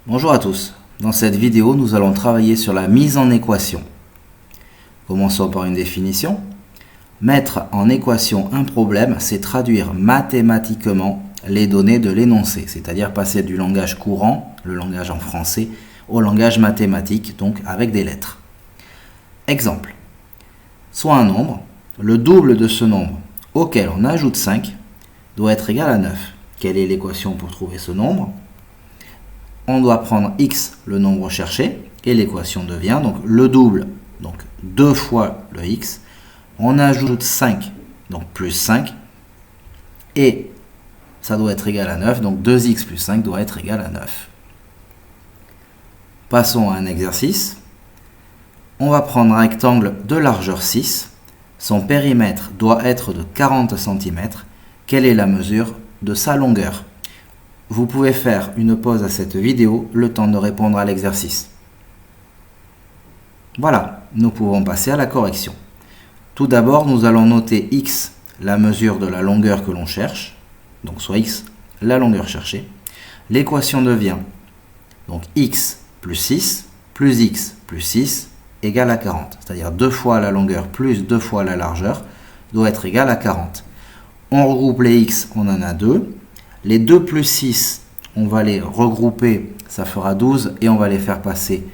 Bonjour à tous. Dans cette vidéo, nous allons travailler sur la mise en équation. Commençons par une définition. Mettre en équation un problème, c'est traduire mathématiquement les données de l'énoncé, c'est-à-dire passer du langage courant, le langage en français, au langage mathématique, donc avec des lettres. Exemple. Soit un nombre, le double de ce nombre auquel on ajoute 5 doit être égal à 9. Quelle est l'équation pour trouver ce nombre? On doit prendre x, le nombre recherché, et l'équation devient donc le double, donc 2 fois le x. On ajoute 5, donc plus 5, et ça doit être égal à 9, donc 2x plus 5 doit être égal à 9. Passons à un exercice. On va prendre un rectangle de largeur 6. Son périmètre doit être de 40 cm. Quelle est la mesure de sa longueur? Vous pouvez faire une pause à cette vidéo, le temps de répondre à l'exercice. Voilà, nous pouvons passer à la correction. Tout d'abord, nous allons noter x, la mesure de la longueur que l'on cherche, donc soit x, la longueur cherchée. L'équation devient donc x plus x plus 6 égale à 40, c'est-à-dire 2 fois la longueur plus 2 fois la largeur doit être égal à 40. On regroupe les x, on en a 2. Les 2 plus 6, on va les regrouper, ça fera 12, et on va les faire passer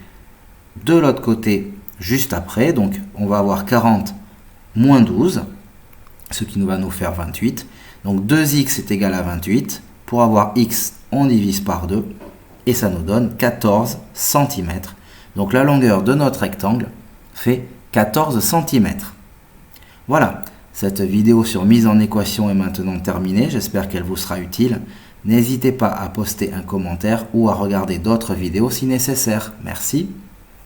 de l'autre côté juste après. Donc on va avoir 40 moins 12, ce qui va nous faire 28. Donc 2x est égal à 28. Pour avoir x, on divise par 2, et ça nous donne 14 cm. Donc la longueur de notre rectangle fait 14 cm. Voilà, cette vidéo sur mise en équation est maintenant terminée. J'espère qu'elle vous sera utile. N'hésitez pas à poster un commentaire ou à regarder d'autres vidéos si nécessaire. Merci.